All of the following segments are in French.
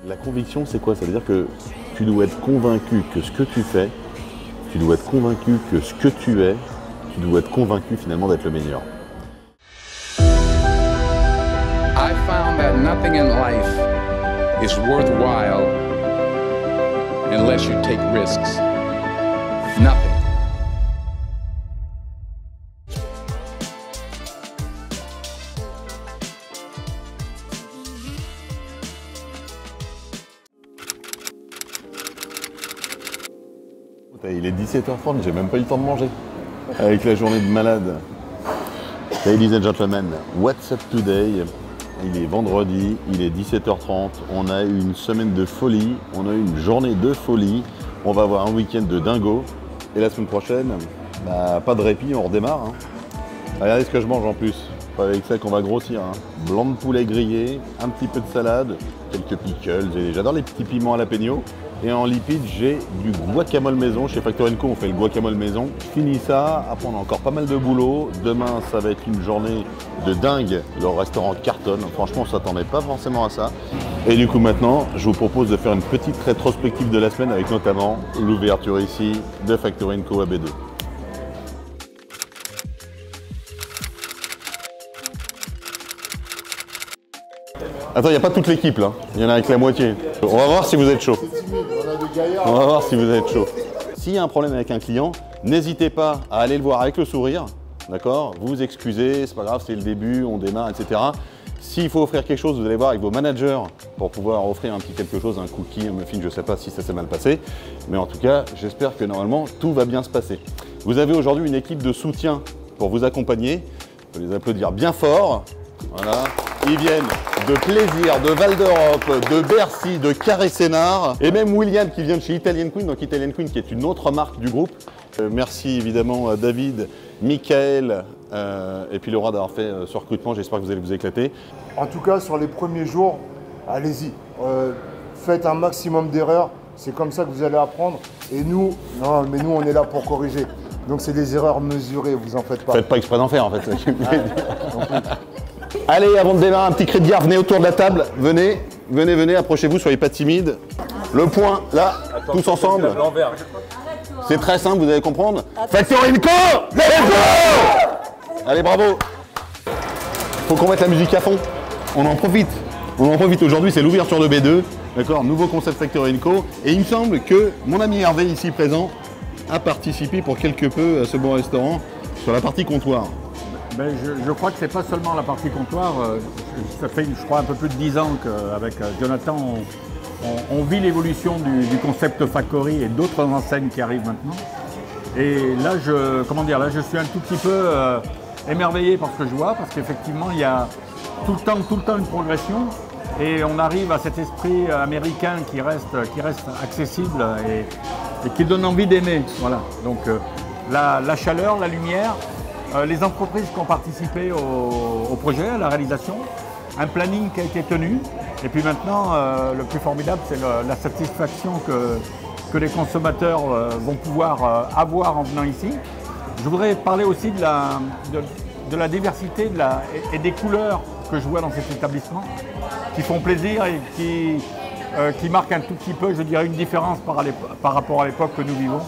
La conviction, c'est quoi? Ça veut dire que tu dois être convaincu que ce que tu fais, tu dois être convaincu que ce que tu es, tu dois être convaincu finalement d'être le meilleur. I found that nothing in life is worthwhile unless you take risks. Nothing. Il est 17h30, j'ai même pas eu le temps de manger. Avec la journée de malade. Ladies and gentlemen, what's up today? Il est vendredi, il est 17h30, on a eu une semaine de folie, on a eu une journée de folie, on va avoir un week-end de dingo. Et la semaine prochaine, bah, pas de répit, on redémarre. Hein. Regardez ce que je mange en plus, pas avec ça qu'on va grossir. Hein. Blanc de poulet grillé, un petit peu de salade, quelques pickles, j'adore les petits piments à la peigno. Et en lipides, j'ai du guacamole maison. Chez Factory & Co, on fait le guacamole maison. Je finis ça, après on a encore pas mal de boulot. Demain, ça va être une journée de dingue. Le restaurant cartonne. Franchement, on ne s'attendait pas forcément à ça. Et du coup, maintenant, je vous propose de faire une petite rétrospective de la semaine avec notamment l'ouverture ici de Factory & Co à B2. Attends, il n'y a pas toute l'équipe là, il y en a avec la moitié. On va voir si vous êtes chaud. On va voir si vous êtes chaud. S'il y a un problème avec un client, n'hésitez pas à aller le voir avec le sourire, d'accord? Vous vous excusez, c'est pas grave, c'est le début, on démarre, etc. S'il faut offrir quelque chose, vous allez voir avec vos managers pour pouvoir offrir un petit quelque chose, un cookie, un muffin, je ne sais pas si ça s'est mal passé. Mais en tout cas, j'espère que normalement, tout va bien se passer. Vous avez aujourd'hui une équipe de soutien pour vous accompagner. On peut les applaudir bien fort. Voilà. Ils viennent de Plaisir, de Val d'Europe, de Bercy, de Carré-Sénard et même William qui vient de chez Italian Queen, donc Italian Queen qui est une autre marque du groupe. Merci évidemment à David, Michael et puis Laura d'avoir fait ce recrutement, j'espère que vous allez vous éclater. En tout cas, sur les premiers jours, allez-y, faites un maximum d'erreurs, c'est comme ça que vous allez apprendre. Et nous, non, mais nous on est là pour corriger. Donc c'est des erreurs mesurées, vous en faites pas. Faites pas exprès d'en faire en fait. Allez, avant de démarrer, un petit cri de guerre, venez autour de la table, venez, venez, venez, approchez-vous, soyez pas timides. Le point, là, tous ensemble. C'est très simple, vous allez comprendre. Factory & Co, let's go! Allez, bravo. Faut qu'on mette la musique à fond. On en profite. On en profite aujourd'hui, c'est l'ouverture de B2. D'accord, nouveau concept Factory & Co. Et il me semble que mon ami Hervé, ici présent, a participé pour quelque peu à ce bon restaurant sur la partie comptoir. Ben, je crois que c'est pas seulement la partie comptoir. Ça fait, je crois, un peu plus de 10 ans qu'avec Jonathan, on vit l'évolution du concept Factory et d'autres enseignes qui arrivent maintenant. Et là, je suis un tout petit peu émerveillé par ce que je vois, parce qu'effectivement, il y a tout le temps une progression. Et on arrive à cet esprit américain qui reste accessible et qui donne envie d'aimer. Voilà. Donc la chaleur, la lumière. Les entreprises qui ont participé au projet, à la réalisation, un planning qui a été tenu, et puis maintenant, le plus formidable, c'est la satisfaction que les consommateurs vont pouvoir avoir en venant ici. Je voudrais parler aussi de la diversité et des couleurs que je vois dans cet établissement, qui font plaisir et qui marquent un tout petit peu, je dirais, une différence par rapport à l'époque que nous vivons.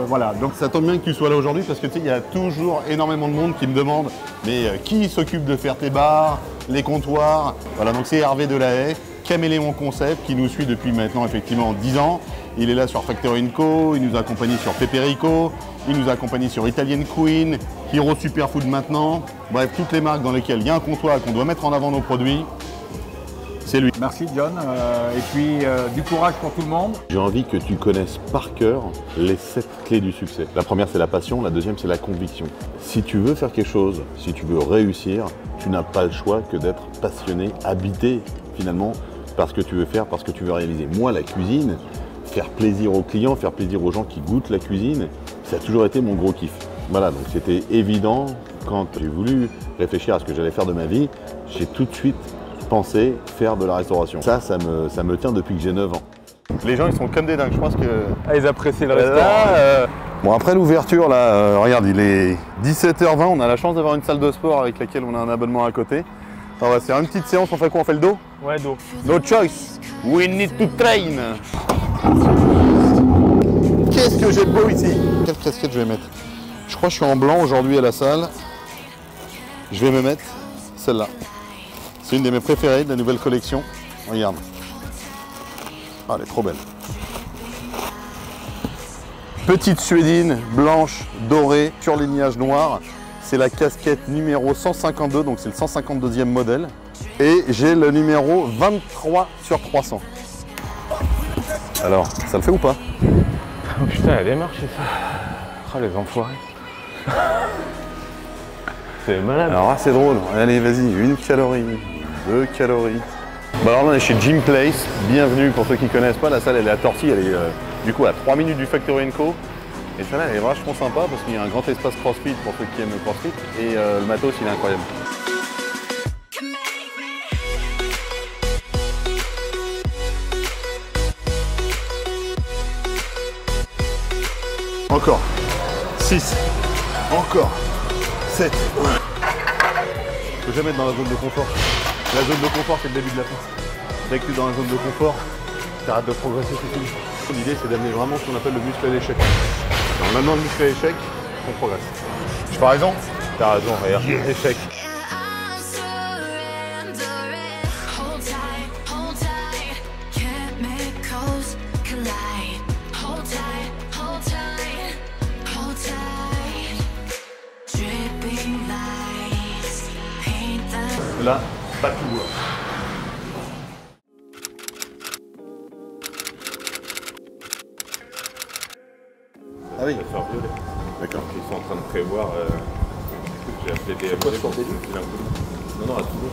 Voilà, donc ça tombe bien que tu sois là aujourd'hui parce que tu sais, il y a toujours énormément de monde qui me demande mais qui s'occupe de faire tes bars, les comptoirs. Voilà, donc c'est Hervé Delahaye, Caméléon Concept, qui nous suit depuis maintenant effectivement 10 ans. Il est là sur Factory & Co, il nous a accompagnés sur Peperico, il nous a accompagnés sur Italian Queen, Hero Superfood maintenant. Bref, toutes les marques dans lesquelles il y a un comptoir qu'on doit mettre en avant nos produits. C'est lui. Merci John, et puis du courage pour tout le monde. J'ai envie que tu connaisses par cœur les 7 clés du succès. La première, c'est la passion, la deuxième, c'est la conviction. Si tu veux faire quelque chose, si tu veux réussir, tu n'as pas le choix que d'être passionné, habité finalement par ce que tu veux faire, par ce que tu veux réaliser. Moi, la cuisine, faire plaisir aux clients, faire plaisir aux gens qui goûtent la cuisine, ça a toujours été mon gros kiff. Voilà, donc c'était évident quand j'ai voulu réfléchir à ce que j'allais faire de ma vie, j'ai tout de suite penser faire de la restauration. Ça me tient depuis que j'ai 9 ans. Les gens, ils sont comme des dingues. Je pense que... Ah, ils apprécient le restaurant. Bon, après l'ouverture, là, regarde, il est 17h20. On a la chance d'avoir une salle de sport avec laquelle on a un abonnement à côté. On va faire une petite séance, on fait quoi? On fait le dos? Ouais, dos. No choice. We need to train. Qu'est-ce que j'ai beau ici? Quelle casquette je vais mettre? Je crois que je suis en blanc aujourd'hui à la salle. Je vais me mettre celle-là. C'est une de mes préférées de la nouvelle collection. Regarde. Ah, elle est trop belle. Petite suédine, blanche, dorée, surlignage noir. C'est la casquette numéro 152, donc c'est le 152e modèle. Et j'ai le numéro 23 sur 300. Alors, ça le fait ou pas? Oh putain, elle démarche ça. Ah, les enfoirés. C'est malade. Alors, c'est drôle. Allez, vas-y, 1 calorie, 2 calories. Bon, alors là, on est chez Gym Place. Bienvenue pour ceux qui ne connaissent pas. La salle, elle est à Torcy. Elle est du coup à 3 minutes du Factory & Co. Et celle-là, elle est vachement sympa parce qu'il y a un grand espace CrossFit pour ceux qui aiment le CrossFit. Et le matos, il est incroyable. Encore 6, encore 7. Je peux jamais être dans la zone de confort. La zone de confort, c'est le début de la fin. Dès que tu es dans la zone de confort, tu arrêtes de progresser, c'est fini. L'idée, c'est d'amener vraiment ce qu'on appelle le muscle à l'échec. En amenant le muscle à l'échec, on progresse. Je pars raison? T'as raison, regarde, échec. Là, pas tout. Ah oui. D'accord. Ils sont en train de prévoir. J'ai appelé des. Quoi sur des Non, non, à Toulon.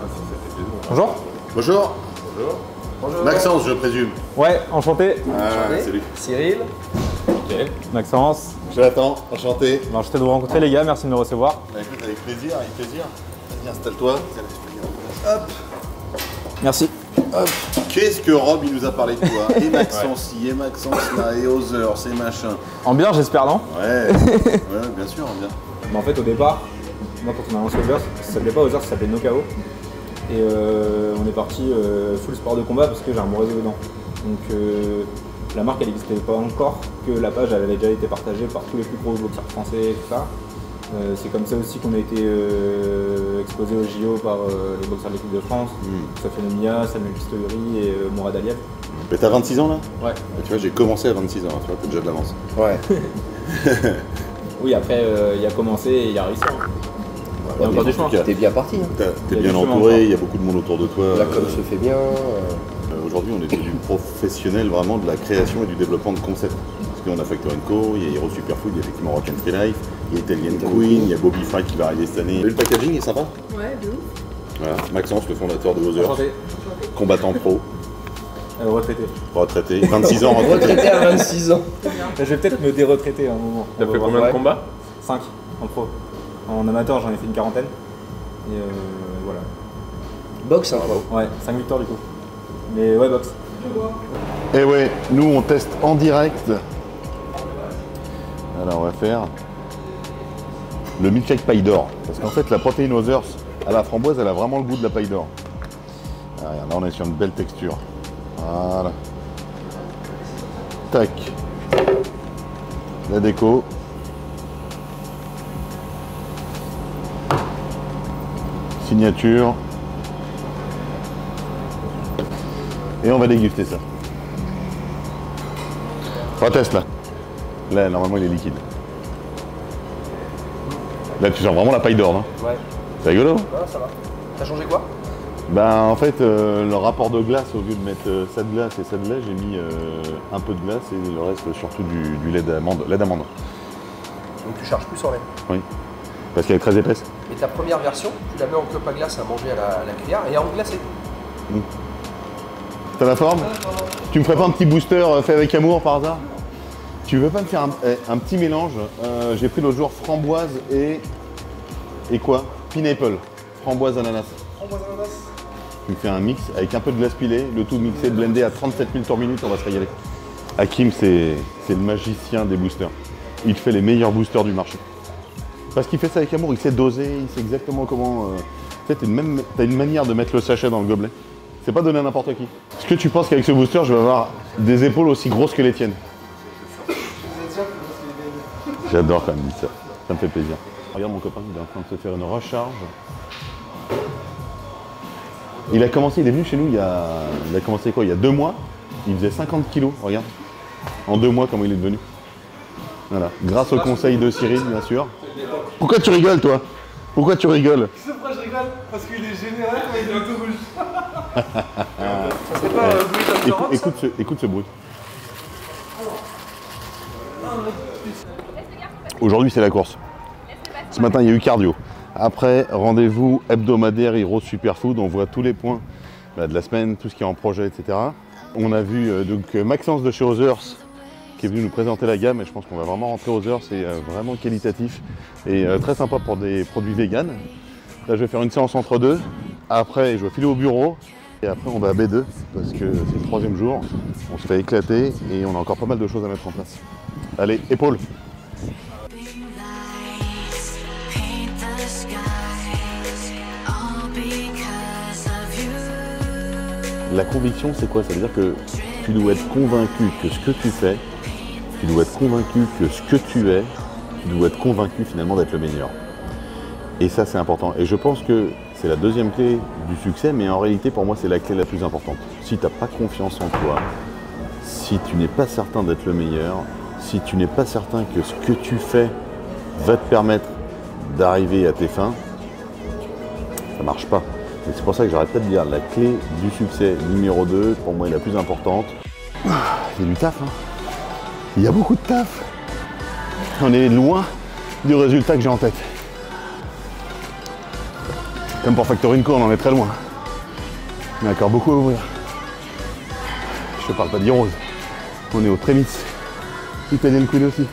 Ah, si, c'était des deux. Bonjour. Bonjour. Bonjour. Bonjour. Maxence, je présume. Ouais, enchanté. Ah, salut. Cyril. Ok. Maxence. Jonathan, enchanté. Enchanté de vous rencontrer les gars, merci de me recevoir. Bah, écoute, avec plaisir, avec plaisir. Vas-y, installe-toi. Hop. Merci. Hop. Qu'est-ce que Rob, il nous a parlé de toi? Et Maxence ci, et Maxence là, et Other, c'est machin. En bien j'espère, non? Ouais, ouais, bien sûr, bien. Mais en fait au départ, moi quand on a lancé Other, ça s'appelait pas Other, ça s'appelait No KO. Et on est parti full sport de combat parce que j'ai un bon réseau dedans. Donc la marque elle n'existait pas encore, que la page elle avait déjà été partagée par tous les plus gros boxeurs français et tout ça. C'est comme ça aussi qu'on a été exposé au JO par les boxeurs de l'équipe de France, Sofiane Omiya, Samuel Pistoleri et Mourad Aliyev. Mais t'as 26 ans là? Ouais. Tu vois, j'ai commencé à 26 ans, tu vois, t'as déjà de l'avance. Ouais. Oui, après il a commencé et il a réussi. Il y a encore du chemin. T'es bien parti. Hein. T'es bien entouré, il y a beaucoup de monde autour de toi. La com se fait bien. Aujourd'hui, on est devenu professionnel vraiment de la création et du développement de concepts. Parce qu'on a Factory & Co, il y a Hero Superfood, il y a effectivement Rock & Free Life, il y a Italian Queen, il y a Bobby Fry qui va arriver cette année. Le packaging est sympa? Ouais, de ouf. Voilà, Maxence, le fondateur de Other, Enchanté. combattant pro, Retraité. retraité, 26 ans retraité. Retraité à 26 ans. Je vais peut-être me déretraiter à un moment. T'as fait combien de combats? 5 en pro. En amateur j'en ai fait une quarantaine. Et voilà. Boxe, hein, quoi. Ouais, 5 victoires du coup. Mais ouais, boxe. Et ouais, nous on teste en direct. Alors on va faire le milkshake paille d'or. Parce qu'en fait la protéine Others à la framboise, elle a vraiment le goût de la paille d'or. Ah, regarde, là on est sur une belle texture. Voilà. Tac. La déco. Signature. Et on va déguster ça. Reteste là. Là, normalement, il est liquide. Là, tu sens vraiment la paille d'or, non? Ouais. C'est rigolo? Ah, ça va. T'as changé quoi? Ben, en fait, le rapport de glace, au lieu de mettre ça de glace et ça de lait, j'ai mis un peu de glace et le reste, surtout du lait d'amande. Donc tu charges plus en lait. Oui. Parce qu'elle est très épaisse. Et ta première version, tu la mets en clope à glace à manger à la cuillère et à glacé. T'as la forme? Tu me ferais pas un petit booster fait avec amour par hasard? Tu veux pas me faire un petit mélange? J'ai pris l'autre jour framboise et quoi? Pineapple. Framboise ananas. Framboise ananas. Tu me fais un mix avec un peu de glace pilée, le tout mixé, blendé à 37 000 tours minute, on va se régaler. Hakim, c'est le magicien des boosters. Il fait les meilleurs boosters du marché. Parce qu'il fait ça avec amour, il sait doser, il sait exactement comment Tu sais, t'as une manière de mettre le sachet dans le gobelet. C'est pas donné à n'importe qui. Est-ce que tu penses qu'avec ce booster, je vais avoir des épaules aussi grosses que les tiennes? J'adore quand même ça. Ça me fait plaisir. Regarde mon copain, il est en train de se faire une recharge. Il est venu chez nous il a commencé quoi? Il y a 2 mois. Il faisait 50 kilos, regarde. En 2 mois, comment il est devenu. Voilà. Grâce au conseil de Cyril, bien sûr. Pourquoi tu rigoles, toi? Pourquoi tu rigoles? Tu sais pourquoi je rigole? Parce qu'il est généreux quand il est tout rouge. Ça serait pas Louis Tom Écoute ce bruit. Aujourd'hui, c'est la course. Ce matin, il y a eu cardio. Après, rendez-vous hebdomadaire Hero Superfood. On voit tous les points de la semaine, tout ce qui est en projet, etc. On a vu donc Maxence de chez Others qui est venu nous présenter la gamme et je pense qu'on va vraiment rentrer Others. C'est vraiment qualitatif et très sympa pour des produits véganes. Là, je vais faire une séance entre deux. Après, je vais filer au bureau. Et après, on va à B2 parce que c'est le 3e jour. On se fait éclater et on a encore pas mal de choses à mettre en place. Allez, épaules. La conviction, c'est quoi? Ça veut dire que tu dois être convaincu que ce que tu fais, tu dois être convaincu que ce que tu es, tu dois être convaincu finalement d'être le meilleur. Et ça, c'est important. Et je pense que c'est la 2e clé du succès, mais en réalité, pour moi, c'est la clé la plus importante. Si tu n'as pas confiance en toi, si tu n'es pas certain d'être le meilleur, si tu n'es pas certain que ce que tu fais va te permettre d'arriver à tes fins, ça ne marche pas. Et c'est pour ça que j'arrête pas de dire la clé du succès numéro 2, pour moi, est la plus importante. Il y a du taf, hein. Il y a beaucoup de taf. On est loin du résultat que j'ai en tête. Comme pour Factory & Co, on en est très loin. Il y a encore beaucoup à ouvrir. Je parle pas d'Heroes. On est aux prémices. Italian Queen aussi.